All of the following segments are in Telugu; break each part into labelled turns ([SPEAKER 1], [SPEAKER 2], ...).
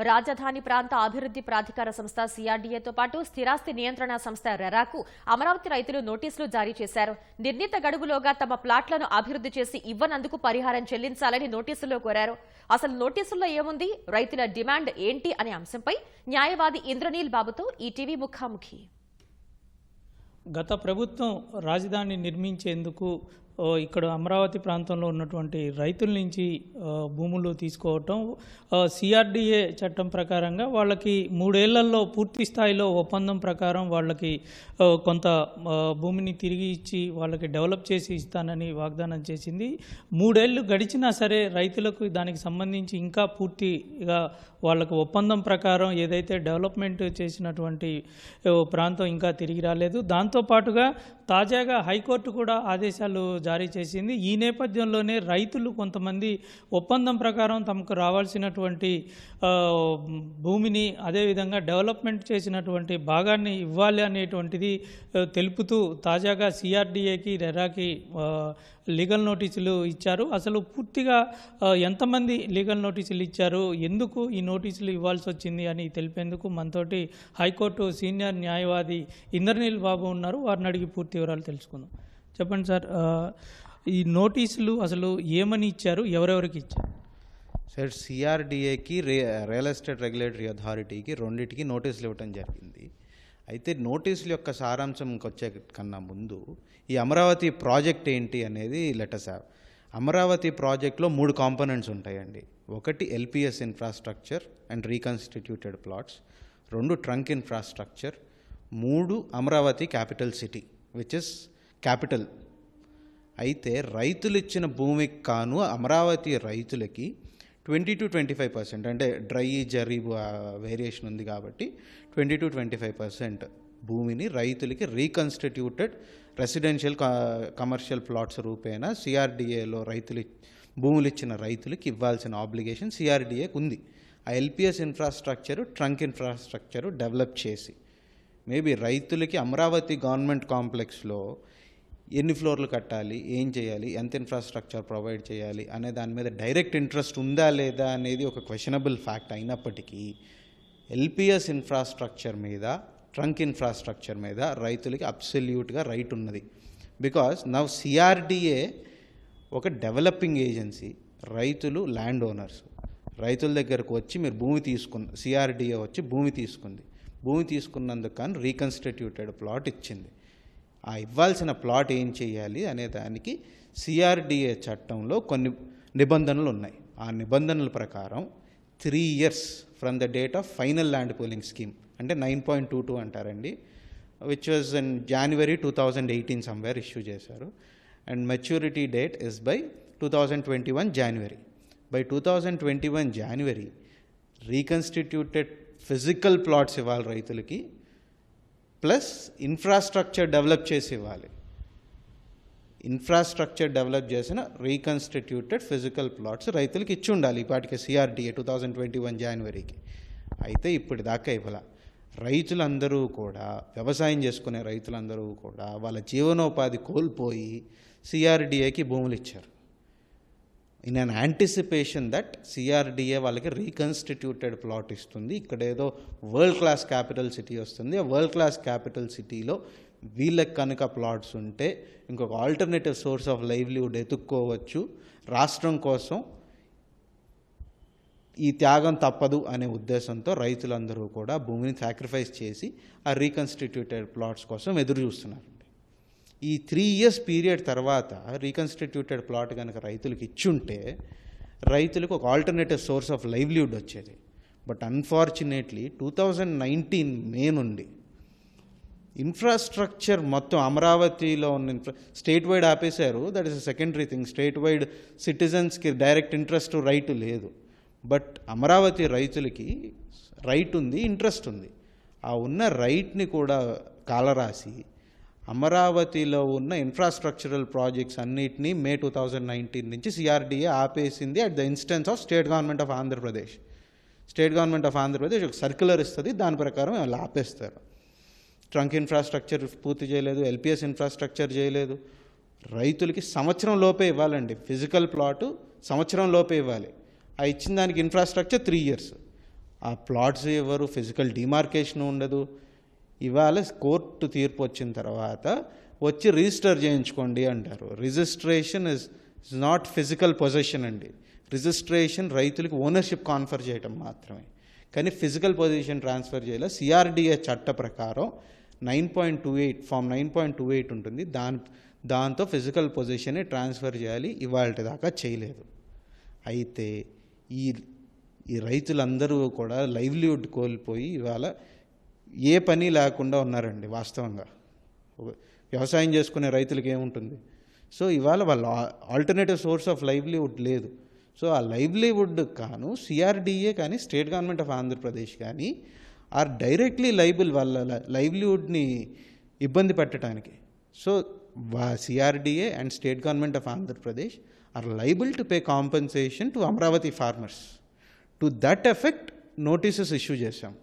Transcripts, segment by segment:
[SPEAKER 1] రాజధాని ప్రాంత అభివృద్ధి ప్రాధికార సంస్థ సిఆర్డీఏతో పాటు స్థిరాస్తి నియంత్రణ సంస్థ రెరాకు అమరావతి రైతులు నోటీసులు జారీ చేశారు. నిర్ణీత గడువులోగా తమ ప్లాట్లను అభివృద్ధి చేసి ఇవ్వనందుకు పరిహారం చెల్లించాలని నోటీసుల్లో కోరారు. అసలు నోటీసుల్లో ఏముంది, రైతుల డిమాండ్ ఏంటి అనే అంశంపై న్యాయవాది ఇంద్రనీల్ బాబుతో ఈటీవీ ముఖాముఖి.
[SPEAKER 2] గత ప్రభుత్వం రాజధాని నిర్మించేందుకు ఇక్కడ అమరావతి ప్రాంతంలో ఉన్నటువంటి రైతుల నుంచి భూములు తీసుకోవటం, సిఆర్డీఏ చట్టం ప్రకారంగా వాళ్ళకి 3 ఏళ్లలో పూర్తి స్థాయిలో ఒప్పందం ప్రకారం వాళ్ళకి కొంత భూమిని తిరిగి ఇచ్చి వాళ్ళకి డెవలప్ చేసి ఇస్తానని వాగ్దానం చేసింది. 3 ఏళ్ళు గడిచినా సరే రైతులకు దానికి సంబంధించి ఇంకా పూర్తిగా వాళ్ళకు ఒప్పందం ప్రకారం ఏదైతే డెవలప్మెంట్ చేసినటువంటి ప్రాంతం ఇంకా తిరిగి రాలేదు. దాంతోపాటుగా తాజాగా హైకోర్టు కూడా ఆదేశాలు జారీ చేసింది. ఈ నేపథ్యంలోనే రైతులు కొంతమంది ఒప్పందం ప్రకారం తమకు రావాల్సినటువంటి భూమిని, అదేవిధంగా డెవలప్మెంట్ చేసినటువంటి భాగాన్ని ఇవ్వాలి అనేటువంటిది తెలుపుతూ తాజాగా సిఆర్డీఏకి రెరాకి లీగల్ నోటీసులు ఇచ్చారు. అసలు పూర్తిగా ఎంతమంది లీగల్ నోటీసులు ఇచ్చారు, ఎందుకు ఈ నోటీసులు ఇవ్వాల్సి వచ్చింది అని తెలిపేందుకు మనతోటి హైకోర్టు సీనియర్ న్యాయవాది ఇంద్రనీల్ బాబు ఉన్నారు. వారిని అడిగి పూర్తి వివరాలు తెలుసుకుందాం. చెప్పండి సార్, ఈ నోటీసులు అసలు ఏమని ఇచ్చారు, ఎవరెవరికి ఇచ్చారు?
[SPEAKER 3] సార్, సిఆర్డీఏకి రియల్ ఎస్టేట్ రెగ్యులేటరీ అథారిటీకి రెండింటికి నోటీసులు ఇవ్వడం జరిగింది. అయితే నోటీసుల యొక్క సారాంశంకి వచ్చే కన్నా ముందు ఈ అమరావతి ప్రాజెక్ట్ ఏంటి అనేది లెటర్స్ హ్యావ్. అమరావతి ప్రాజెక్ట్లో 3 కాంపోనెంట్స్ ఉంటాయండి. ఒకటి LPS infrastructure and reconstituted plots, 2 trunk infrastructure, 3 Amaravati capital city which is capital. అయితే రైతులు ఇచ్చిన భూమికి కాను అమరావతి రైతులకి 20 to 25%, అంటే డ్రై జరీబు వేరియేషన్ ఉంది కాబట్టి 20 to 25% భూమిని రైతులకి రీకన్స్టిట్యూటెడ్ రెసిడెన్షియల్ కమర్షియల్ ప్లాట్స్ రూపేణ సిఆర్డీఏలో భూములు ఇచ్చిన రైతులకి ఇవ్వాల్సిన ఆబ్లిగేషన్ సిఆర్డీఏకి ఉంది. ఆ LPS infrastructure, trunk infrastructure develop చేసి మేబీ రైతులకి అమరావతి గవర్నమెంట్ కాంప్లెక్స్లో ఎన్ని ఫ్లోర్లు కట్టాలి, ఏం చేయాలి, ఎంత ఇన్ఫ్రాస్ట్రక్చర్ ప్రొవైడ్ చేయాలి అనే దాని మీద డైరెక్ట్ ఇంట్రెస్ట్ ఉందా లేదా అనేది ఒక క్వశ్చనబుల్ ఫ్యాక్ట్ అయినప్పటికీ ఎల్పిఎస్ ఇన్ఫ్రాస్ట్రక్చర్ మీద, ట్రంక్ ఇన్ఫ్రాస్ట్రక్చర్ మీద రైతులకి అబ్సల్యూట్గా రైట్ ఉన్నది. బికాస్ నవ్ సిఆర్డీఏ ఒక డెవలపింగ్ ఏజెన్సీ, రైతులు ల్యాండ్ ఓనర్స్. రైతుల దగ్గరకు వచ్చి మీరు భూమి సిఆర్డీఏ వచ్చి భూమి తీసుకున్నందుకు కానీ రీకన్స్టిట్యూటెడ్ ప్లాట్ ఇచ్చింది. ఆ ఇవ్వాల్సిన ప్లాట్ ఏం చేయాలి అనే దానికి సిఆర్డీఏ చట్టంలో కొన్ని నిబంధనలు ఉన్నాయి. ఆ నిబంధనల ప్రకారం 3 years from the date of final land pooling scheme, అంటే 9.22 అంటారండి, which was in January 2018 somewhere issue చేశారు. And maturity date is by 2021 January. By 2021 January reconstituted physical plots ఇవ్వాలి రైతులకి, ప్లస్ ఇన్ఫ్రాస్ట్రక్చర్ డెవలప్ చేసి ఇవ్వాలి. ఇన్ఫ్రాస్ట్రక్చర్ డెవలప్ చేసిన రీకన్స్టిట్యూటెడ్ ఫిజికల్ ప్లాట్స్ రైతులకి ఇచ్చి ఉండాలి ఇప్పటికే సిఆర్డీఏ 2021 Januaryకి. అయితే ఇప్పుడు దాకా ఇవ్వాల. రైతులందరూ కూడా, వ్యవసాయం చేసుకునే రైతులందరూ కూడా వాళ్ళ జీవనోపాధి కోల్పోయి సిఆర్డీఏకి భూములు ఇచ్చారు. In an anticipation that CRDA వాళ్ళకి రీకన్స్టిట్యూటెడ్ ప్లాట్ ఇస్తుంది, ఇక్కడ ఏదో వరల్డ్ క్లాస్ క్యాపిటల్ సిటీ వస్తుంది, ఆ వరల్డ్ క్లాస్ క్యాపిటల్ సిటీలో వీళ్ళకి కనుక ప్లాట్స్ ఉంటే ఇంకొక ఆల్టర్నేటివ్ సోర్స్ ఆఫ్ లైవ్లీవుడ్ ఎత్తుక్కోవచ్చు, రాష్ట్రం కోసం ఈ త్యాగం తప్పదు అనే ఉద్దేశంతో రైతులందరూ కూడా భూమిని సాక్రిఫైస్ చేసి ఆ రీకన్స్టిట్యూటెడ్ ప్లాట్స్ కోసం ఎదురు చూస్తున్నారు. ఈ 3 years పీరియడ్ తర్వాత రీకన్స్టిట్యూటెడ్ ప్లాట్ కనుక రైతులకు ఇచ్చుంటే రైతులకు ఒక ఆల్టర్నేటివ్ సోర్స్ ఆఫ్ లైవ్లీవుడ్ వచ్చేది. బట్ అన్ఫార్చునేట్లీ 2019 మే నుండి ఇన్ఫ్రాస్ట్రక్చర్ మొత్తం అమరావతిలో ఉన్న స్టేట్ వైడ్ ఆపేశారు. That is a secondary thing. State wide సిటిజన్స్కి డైరెక్ట్ ఇంట్రెస్ట్ రైట్ లేదు, బట్ అమరావతి రైతులకి రైట్ ఉంది, ఇంట్రెస్ట్ ఉంది. ఆ ఉన్న రైట్ని కూడా కాలరాసి అమరావతిలో ఉన్న ఇన్ఫ్రాస్ట్రక్చరల్ ప్రాజెక్ట్స్ అన్నిటినీ మే 2019 నుంచి సిఆర్డీఏ ఆపేసింది at the instance of state government of Andhra Pradesh. State government of Andhra Pradesh ఒక సర్క్యులర్ ఇస్తుంది, దాని ప్రకారం వాళ్ళు ఆపేస్తారు. ట్రంక్ ఇన్ఫ్రాస్ట్రక్చర్ పూర్తి చేయలేదు, ఎల్పిఎస్ ఇన్ఫ్రాస్ట్రక్చర్ చేయలేదు. రైతులకి సంవత్సరం లోపే ఇవ్వాలండి, ఫిజికల్ ప్లాటు సంవత్సరం లోపే ఇవ్వాలి. ఆ ఇచ్చిన దానికి ఇన్ఫ్రాస్ట్రక్చర్ 3 years. ఆ ప్లాట్స్ ఇవ్వరు, ఫిజికల్ డిమార్కేషన్ ఉండదు. ఇవాళ కోర్టు తీర్పు వచ్చిన తర్వాత వచ్చి రిజిస్టర్ చేయించుకోండి అంటారు. Registration is not physical position అండి. రిజిస్ట్రేషన్ రైతులకు ఓనర్షిప్ కాన్ఫర్ చేయటం మాత్రమే, కానీ ఫిజికల్ పొజిషన్ ట్రాన్స్ఫర్ చేయాలి. సిఆర్డిఏ చట్ట ప్రకారం 9.28 ఫామ్ 9.28 ఉంటుంది. దాంతో ఫిజికల్ పొజిషన్ని ట్రాన్స్ఫర్ చేయాలి. ఇవాళ దాకా చేయలేదు. అయితే ఈ రైతులందరూ కూడా లైవ్లీవుడ్ కోల్పోయి ఇవాళ ఏ పని లేకుండా ఉన్నారండి. వాస్తవంగా వ్యవసాయం చేసుకునే రైతులకి ఏముంటుంది? సో ఇవాళ వాళ్ళ ఆల్టర్నేటివ్ సోర్స్ ఆఫ్ లైవ్లీవుడ్ లేదు. సో ఆ లైవ్లీవుడ్ కాను సిఆర్డిఏ కానీ స్టేట్ గవర్నమెంట్ ఆఫ్ ఆంధ్రప్రదేశ్ కానీ ఆర్ డైరెక్ట్లీ లైబుల్ వాళ్ళ లైవ్లీవుడ్ని ఇబ్బంది పెట్టడానికి. So CRDA and state government of Andhra Pradesh are liable to pay compensation to Amaravati farmers. To that effect notices issue చేశాం.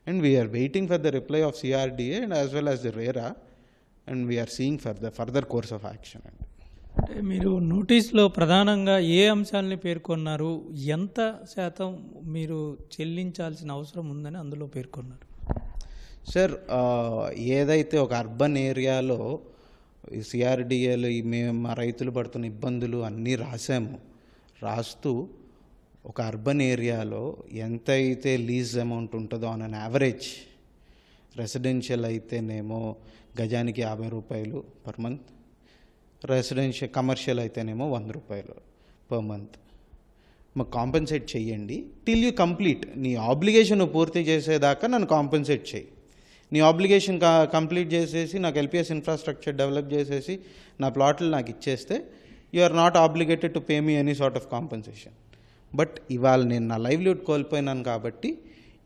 [SPEAKER 3] And we're waiting for the reply of CRDA and as well as the RERA, and we're seeing for the further course of action అండి.
[SPEAKER 2] అంటే మీరు నోటీస్లో ప్రధానంగా ఏ అంశాలని పేర్కొన్నారు, ఎంత శాతం మీరు చెల్లించాల్సిన అవసరం ఉందని అందులో పేర్కొన్నారు?
[SPEAKER 3] సార్, ఏదైతే ఒక అర్బన్ ఏరియాలో ఈ సిఆర్డిఏలో మేము మా రైతులు పడుతున్న ఇబ్బందులు అన్నీ రాస్తూ ఒక అర్బన్ ఏరియాలో ఎంత అయితే లీజ్ అమౌంట్ ఉంటుందో ఆన్ అన్ యావరేజ్, రెసిడెన్షియల్ అయితేనేమో గజానికి 50 రూపాయలు పర్ మంత్, కమర్షియల్ అయితేనేమో 100 రూపాయలు పర్ మంత్ మాకు కాంపెన్సేట్ చెయ్యండి. Till you complete. నీ ఆబ్లిగేషన్ పూర్తి చేసేదాకా నన్ను కాంపెన్సేట్ చేయి. నీ ఆబ్లిగేషన్ కంప్లీట్ చేసేసి నాకు ఎల్పిఎస్ ఇన్ఫ్రాస్ట్రక్చర్ డెవలప్ చేసేసి నా ప్లాట్లు నాకు ఇచ్చేస్తే you are not obligated to pay me any sort of compensation. But ఇవాళ నేను నా లైవ్లీవుడ్ కోల్పోయినాను కాబట్టి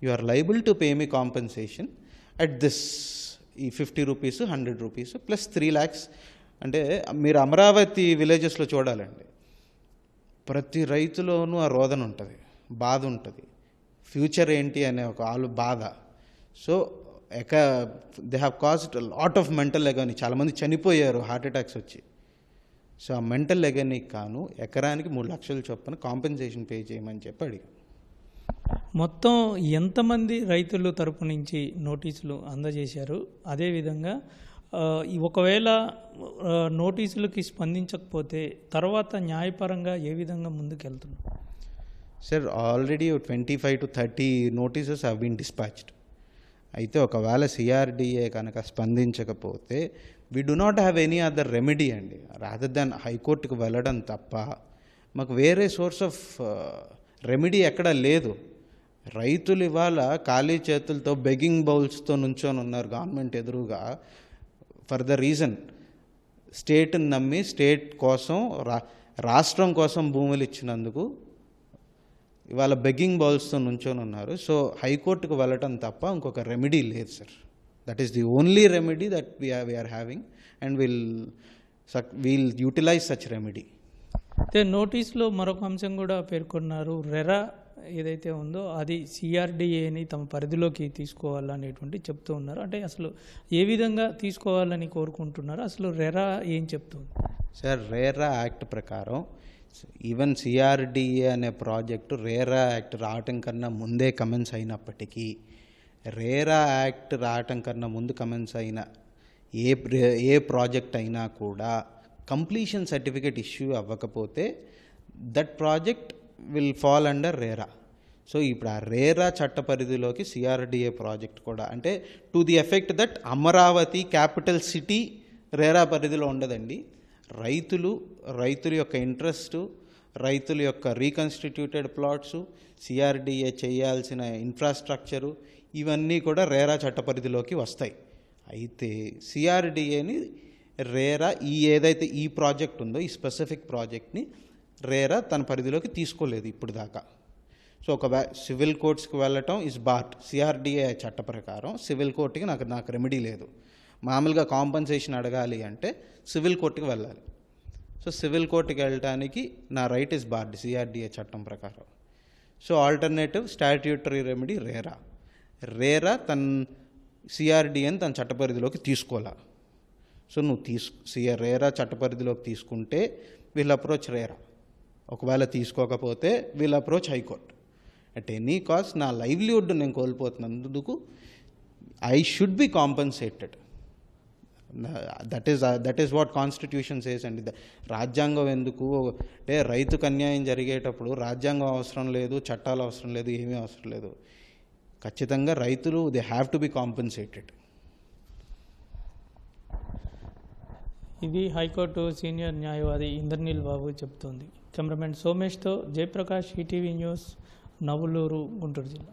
[SPEAKER 3] you are liable to pay me compensation at this, ఈ 50 రూపీస్, 100 రూపీస్ ప్లస్ 3 lakhs. అంటే మీరు అమరావతి విలేజెస్లో చూడాలండి, ప్రతి రైతులోనూ ఆ రోదన ఉంటుంది, బాధ ఉంటుంది, ఫ్యూచర్ ఏంటి అనే ఒక బాధ. So they have caused lot of mental agony. చాలామంది చనిపోయారు హార్ట్ అటాక్స్ వచ్చి. సో ఆ మెంటల్ ఎగనీకి కాను ఎకరానికి 3 లక్షల చొప్పున కాంపెన్సేషన్ పే చేయమని చెప్పి అడిగాం.
[SPEAKER 2] మొత్తం ఎంతమంది రైతులు తరపు నుంచి నోటీసులు అందజేశారు? అదేవిధంగా ఒకవేళ నోటీసులకి స్పందించకపోతే తర్వాత న్యాయపరంగా ఏ విధంగా ముందుకెళ్తున్నారు?
[SPEAKER 3] Sir, already 25 to 30 notices have been dispatched. అయితే ఒకవేళ సిఆర్డిఏ కనుక స్పందించకపోతే we do not have any other remedy అండి, రాదర్ దాన్ హైకోర్టుకు వెళ్ళడం తప్ప మాకు వేరే సోర్స్ ఆఫ్ రెమెడీ ఎక్కడా లేదు. రైతులు ఇవాళ ఖాళీ చేతులతో బెగ్గింగ్ బౌల్స్తో నుంచొని ఉన్నారు గవర్నమెంట్ ఎదురుగా. ఫర్ ద రీజన్ స్టేట్ని నమ్మి స్టేట్ కోసం రాష్ట్రం కోసం భూములు ఇచ్చినందుకు ఇవాళ బెగ్గింగ్ బౌల్స్తో నుంచొని ఉన్నారు. సో హైకోర్టుకు వెళ్ళటం తప్ప ఇంకొక రెమెడీ లేదు sir. That is the only remedy that we are having and we'll utilize such remedy.
[SPEAKER 2] అయితే నోటీస్లో మరొక అంశం కూడా పేర్కొన్నారు, రెరా ఏదైతే ఉందో అది సిఆర్డిఏని తమ పరిధిలోకి తీసుకోవాలనేటువంటి చెప్తూ ఉన్నారు. అంటే అసలు ఏ విధంగా తీసుకోవాలని కోరుకుంటున్నారు? అసలు రెరా ఏం చెప్తుంది?
[SPEAKER 3] సార్, రేరా యాక్ట్ ప్రకారం ఈవెన్ సిఆర్డిఏ అనే ప్రాజెక్టు రేరా యాక్ట్ రావటం కన్నా ముందే కమెన్స్ అయినప్పటికీ, రేరా యాక్ట్ రావటం కన్నా ముందు కమెన్స్ అయిన ఏ ప్రాజెక్ట్ అయినా కూడా కంప్లీషన్ సర్టిఫికేట్ ఇష్యూ అవ్వకపోతే that project will fall under RERA. So ఇప్పుడు ఆ రేరా చట్ట పరిధిలోకి సిఆర్డిఏ ప్రాజెక్ట్ కూడా, అంటే to the effect that Amaravati capital city RERA పరిధిలో ఉండదండి. రైతుల యొక్క ఇంట్రెస్టు, రైతుల యొక్క రీకన్స్టిట్యూటెడ్ ప్లాట్సు, సిఆర్డిఏ చేయాల్సిన ఇన్ఫ్రాస్ట్రక్చరు ఇవన్నీ కూడా రేరా చట్ట పరిధిలోకి వస్తాయి. అయితే సిఆర్డిఏని రేరా ఏదైతే ఈ ప్రాజెక్ట్ ఉందో ఈ స్పెసిఫిక్ ప్రాజెక్ట్ని రేరా తన పరిధిలోకి తీసుకోలేదు ఇప్పుడు దాకా. సో ఒక సివిల్ కోర్ట్స్కి వెళ్ళటం ఇస్ బార్ట్. సిఆర్డిఏ చట్ట ప్రకారం సివిల్ కోర్టుకి నాకు రెమెడీ లేదు. మామూలుగా కాంపన్సేషన్ అడగాలి అంటే సివిల్ కోర్టుకి వెళ్ళాలి. సో సివిల్ కోర్టుకి వెళ్ళటానికి నా రైట్ ఇస్ బార్డ్ సిఆర్డిఏ చట్టం ప్రకారం. So alternative statutory remedy RERA తన సిఆర్డిఏని తన చట్ట పరిధిలోకి తీసుకోవాలా. సో నువ్వు రేరా చట్ట పరిధిలోకి తీసుకుంటే వీల్ అప్రోచ్ రేరా, ఒకవేళ తీసుకోకపోతే we'll approach high court. At any cost నా లైవ్లీహుడ్ నేను కోల్పోతున్నందుకు I should be compensated. That is what constitution says అండి. రాజ్యాంగం ఎందుకు అంటే రైతుకు అన్యాయం జరిగేటప్పుడు రాజ్యాంగం అవసరం లేదు, చట్టాలు అవసరం లేదు, ఏమీ అవసరం లేదు. ఖచ్చితంగా రైతులు they have to be compensated.
[SPEAKER 2] ఇది హైకోర్టు సీనియర్ న్యాయవాది ఇంద్రనీల్ బాబు చెప్తోంది. కెమెరామెన్ సోమేష్తో జయప్రకాష్, ఈటీవీ న్యూస్, నవులూరు, గుంటూరు జిల్లా.